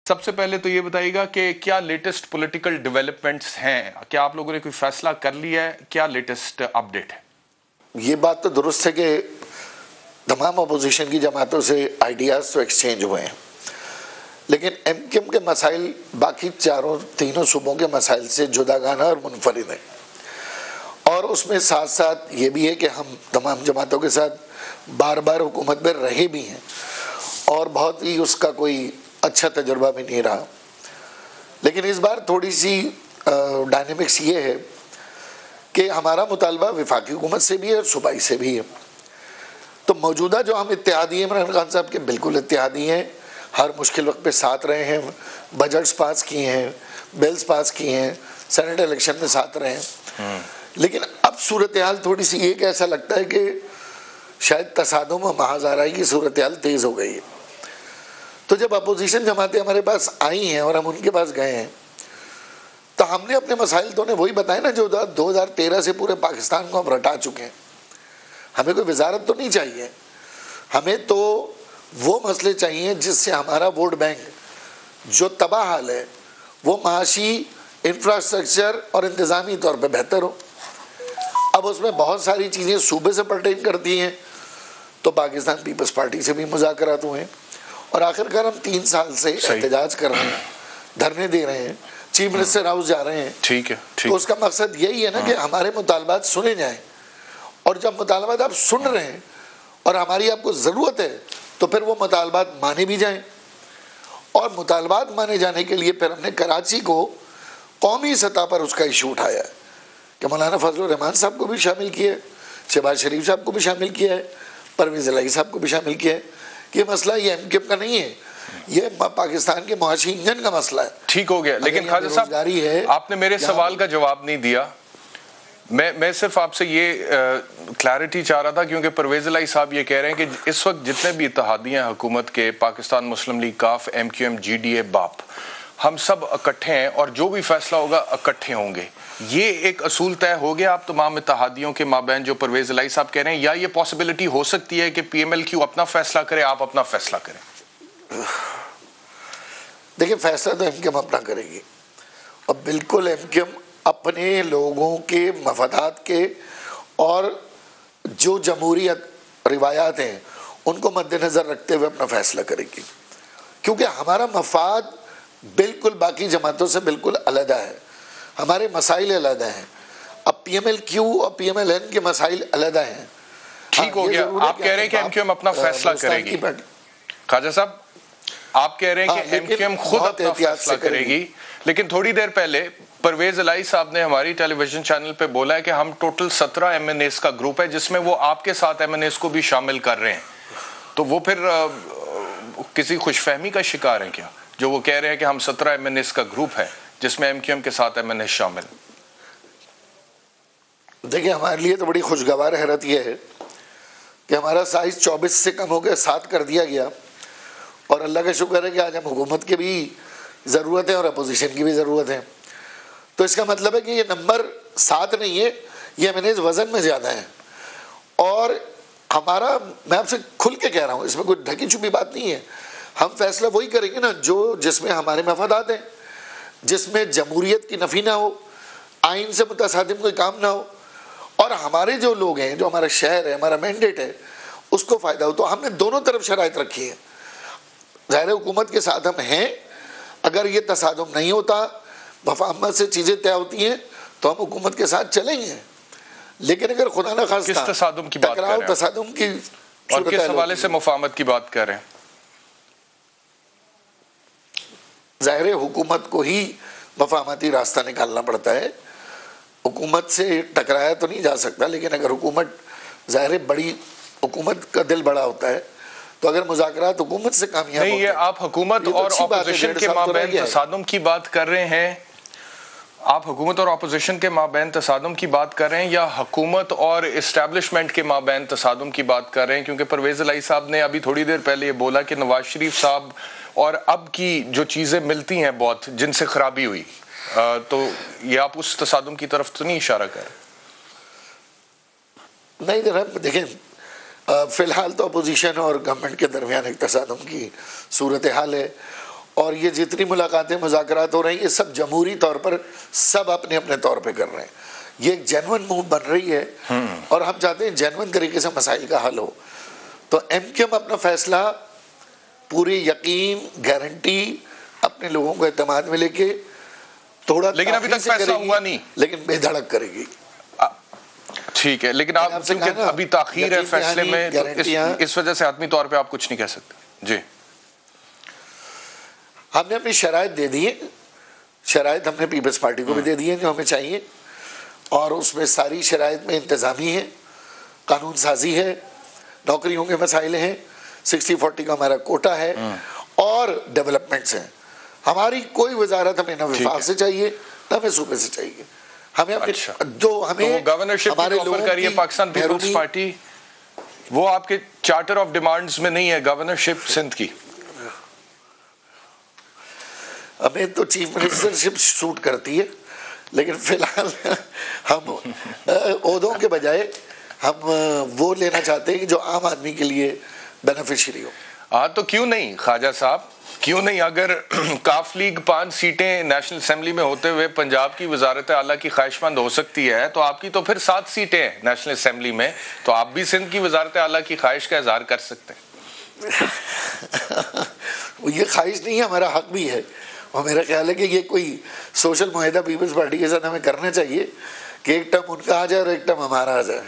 سب سے پہلے تو یہ بتائیے گا کہ کیا لیٹسٹ پولیٹیکل ڈیولپمنٹس ہیں؟ کیا آپ لوگوں نے کوئی فیصلہ کر لیا ہے؟ کیا لیٹسٹ اپڈیٹ ہے؟ یہ بات تو درست ہے کہ تمام اپوزیشن کی جماعتوں سے آئیڈیاز تو ایکسچینج ہوئے ہیں، لیکن ایم کیو ایم کے مسائل باقی تینوں صوبوں کے مسائل سے جداگانہ اور منفرد ہیں، اور اس میں ساتھ ساتھ یہ بھی ہے کہ ہم تمام جماعتوں کے ساتھ بار بار حکومت میں رہے بھی ہیں اور بہت ہی اس کا کوئی اچھا تجربہ بھی نہیں رہا، لیکن اس بار تھوڑی سی ڈائنامکس یہ ہے کہ ہمارا مطالبہ وفاقی حکومت سے بھی ہے اور صوبائی سے بھی ہے۔ تو موجودہ جو ہم اتحادی ہیں عمران خان صاحب کے بالکل اتحادی ہیں، ہر مشکل وقت پہ ساتھ رہے ہیں، بجٹس پاس کیے ہیں، بلز پاس کیے ہیں، سینٹ الیکشن میں ساتھ رہے ہیں، لیکن اب صورتحال تھوڑی سی ایک ایسا لگتا ہے کہ شاید تصادم و محاذ آرائی کی صورتحال تیز ہو گئی ہے۔ تو جب اپوزیشن جماعتیں ہمارے پاس آئی ہیں اور ہم ان کے پاس گئے ہیں تو ہم نے اپنے مسائل تو انہیں وہی بتائے نا جو 2013 سے پورے پاکستان کو ہم رٹا چکے ہیں۔ ہمیں کوئی وزارت تو نہیں چاہیے، ہمیں تو وہ مسئلے چاہیے جس سے ہمارا ووٹ بینک جو تباہ حال ہے وہ معاشی، انفراسٹرکچر اور انتظامی طور پہ بہتر ہو۔ اب اس میں بہت ساری چیزیں صوبے سے پرٹین کرتی ہیں، تو پاکستان پیپلز پارٹی سے بھی مذاکرات ہوئے ہیں، اور آخر کار ہم 3 سال سے احتجاج کر رہے ہیں، دھرنے دے رہے ہیں، چیف منسٹر ہاؤس جا رہے ہیں۔ ٹھیک ہے، تو اس کا مقصد یہی ہے نا کہ ہمارے مطالبات سنے جائیں، اور جب مطالبات آپ سن رہے ہیں اور ہماری آپ کو ضرورت ہے تو پھر وہ مطالبات مانے بھی جائیں، اور مطالبات مانے جانے کے لیے پھر ہم نے کراچی کو قومی سطح پر اس کا ایشو اٹھایا ہے کہ مولانا فضل الرحمان صاحب کو بھی شامل کیا ہے، شہباز شریف صاحب کو بھی شامل کیا ہے، پرویز الہی صاحب کو بھی شامل کیا ہے کہ مسئلہ یہ ایم کیو ایم کا نہیں ہے، یہ پاکستان کے معاشی انجن کا مسئلہ ہے۔ ٹھیک ہو گیا، لیکن خواجہ صاحب آپ نے میرے سوال کا جواب نہیں دیا۔ میں صرف آپ سے یہ کلیئرٹی چاہ رہا تھا، کیونکہ پرویز الہی صاحب یہ کہہ رہے ہیں کہ اس وقت جتنے بھی اتحادیاں حکومت کے، پاکستان مسلم لیگ، کاف، M Q M, G D A, BAP, ہم سب اکٹھے ہیں اور جو بھی فیصلہ ہوگا اکٹھے ہوں گے۔ یہ ایک اصول طے ہو گیا آپ تمام اتحادیوں کے مابین جو پرویز الہی صاحب کہہ رہے ہیں، یا یہ پاسبلٹی ہو سکتی ہے کہ پی ایم ایل کیو اپنا فیصلہ کرے، آپ اپنا فیصلہ کریں؟ دیکھیں، فیصلہ تو ایم کیو ایم اپنا کرے گی، اور بالکل ایم کیو ایم اپنے لوگوں کے مفادات کے اور جو جمہوریت روایات ہیں ان کو مد نظر رکھتے ہوئے اپنا فیصلہ کرے گی، کیونکہ ہمارا مفاد بالکل باقی جماعتوں سے بالکل علیحدہ ہے، ہمارے مسائل علیحدہ ہیں۔ اب پی ایم ایل کیو اور پی ایم ایل این کے مسائل علیحدہ ہیں۔ ٹھیک ہو گیا، آپ کہہ رہے ہیں کہ ایم کیو ایم اپنا فیصلہ کرے گی۔ خواجہ صاحب آپ کہہ رہے ہیں کہ ایم کیو ایم خود اپنا فیصلہ کرے گی، لیکن تھوڑی دیر پہلے پرویز الہی صاحب نے ہماری ٹیلی ویژن چینل پہ بولا ہے کہ ہم ٹوٹل 17 ایم این ایز کا گروپ ہے، جس میں وہ آپ کے ساتھ ایم این ایز کو بھی شامل کر رہے ہیں۔ تو وہ پھر کسی خوش فہمی کا شکار ہیں کیا، جو وہ کہہ رہے ہیں کہ ہم 17 ایم این ایز کا گروپ ہے جس میں ایم کیو ایم کے ساتھ ایم این ایز شامل؟ دیکھیں، ہمارے لیے تو بڑی خوشگوار حیرت یہ ہے کہ ہمارا سائز 24 سے کم ہو کے 7 کر دیا گیا، اور اللہ کا شکر ہے کہ آج ہم حکومت کی بھی ضرورت ہے اور اپوزیشن کی بھی ضرورت ہے۔ تو اس کا مطلب ہے کہ یہ نمبر 7 نہیں ہے، یہ ایم این ایز وزن میں زیادہ ہیں، اور ہمارا، میں آپ سے کھل کے کہہ رہا ہوں، اس میں کوئی ڈھکی چھپی بات نہیں ہے، ہم فیصلہ وہی کریں گے نا جس میں ہمارے مفادات ہیں، جس میں جمہوریت کی نفی نہ ہو، آئین سے متصادم کوئی کام نہ ہو، اور ہمارے جو لوگ ہیں، جو ہمارا شہر ہے، ہمارا مینڈیٹ ہے، اس کو فائدہ ہو۔ تو ہم نے دونوں طرف شرائط رکھی ہے۔ ظاہر حکومت کے ساتھ ہم ہیں، اگر یہ تصادم نہیں ہوتا، مفاہمت سے چیزیں طے ہوتی ہیں تو ہم حکومت کے ساتھ چلیں گے، لیکن اگر خدا نہ خواستہ کس تصادم کی بات کر رہے ہیں؟ تصادم کی اور کس حوالے سے مفاہمت کی بات کر رہے ہیں؟ ظاہر حکومت کو ہی مفاہمتی راستہ نکالنا پڑتا ہے، حکومت سے ٹکرایا تو نہیں جا سکتا، لیکن اگر حکومت، ظاہر بڑی حکومت کا دل بڑا ہوتا ہے، تو اگر مذاکرات حکومت سے کامیاب نہیں، یہ آپ حکومت اور اپوزیشن کے مابین تصادم کی بات کر رہے ہیں، آپ حکومت اور اپوزیشن کے مابین تصادم کی بات کر رہے ہیں، یا حکومت اور اسٹیبلشمنٹ کے مابین تصادم کی بات کر رہے ہیں؟ کیونکہ پرویز الہی صاحب نے ابھی تھوڑی دیر پہلے یہ بولا کہ نواز شریف صاحب اور اب کی جو چیزیں ملتی ہیں بہت، جن سے خرابی ہوئی، تو یہ آپ اس تصادم کی طرف تو نہیں اشارہ کر رہے؟ نہیں جناب، دیکھیں، فی الحال تو اپوزیشن اور گورنمنٹ کے درمیان ایک تصادم کی صورتحال ہے، اور یہ جتنی ملاقاتیں مذاکرات ہو رہی ہیں یہ سب جمہوری طور پر سب اپنے اپنے طور پہ کر رہے ہیں. یہ ایک جینون موو بن رہی ہے اور ہم چاہتے ہیں جینون طریقے سے مسائل کا حل ہو. تو ایم کیو ایم اپنا فیصلہ پوری یقین گارنٹی اپنے لوگوں کو اعتماد میں لے کے تھوڑا لیکن ابھی تک فیصلہ ہوا نہیں, لیکن بے دھڑک کرے گی. ٹھیک ہے, لیکن آپ کیونکہ ابھی تاخیر ہے فیصلے میں تو اس وجہ سے آدمی طور پہ آپ کچھ نہیں کہہ سکتے. جی ہم نے اپنی شرائط دے دی ہے, شرائط ہم نے پیپلز پارٹی کو بھی دے دی ہے جو ہمیں چاہیے, اور اس میں ساری شرائط میں انتظامی ہے, قانون سازی ہے, نوکریوں کے مسائل ہیں, 60-40 کا ہمارا کوٹا ہے, اور ڈیولپمنٹس ہیں. ہماری کوئی وزارت ہمیں نہ وفاق سے چاہیے نہ ہمیں صوبے سے چاہیے. ہمیں جو ہمیں گورنرشپ کی آفر کر رہی ہے پاکستان پیپلز پارٹی, وہ آپ کے چارٹر آف ڈیمانڈز میں نہیں ہے گورنرشپ سندھ کی. ہمیں تو چیف منسٹرشپ سوٹ کرتی ہے, لیکن فی الحال ہم عہدوں کے بجائے ہم وہ لینا چاہتے ہیں جو عام آدمی کے لیے بینیفیشری ہو. ہاں تو کیوں نہیں خواجہ صاحب, کیوں نہیں؟ اگر کاف لیگ 5 سیٹیں نیشنل اسمبلی میں ہوتے ہوئے پنجاب کی وزارت اعلیٰ کی خواہش مند ہو سکتی ہے, تو آپ کی تو پھر 7 سیٹیں ہیں نیشنل اسمبلی میں, تو آپ بھی سندھ کی وزارت اعلیٰ کی خواہش کا اظہار کر سکتے ہیں. یہ خواہش نہیں ہے, ہمارا حق بھی ہے, اور میرا خیال ہے کہ یہ کوئی سوشل معاہدہ پیپلز پارٹی کے ساتھ ہمیں کرنا چاہیے کہ ایک ٹرم ان کا آ جائے اور ایک ٹرم ہمارا آ جائے.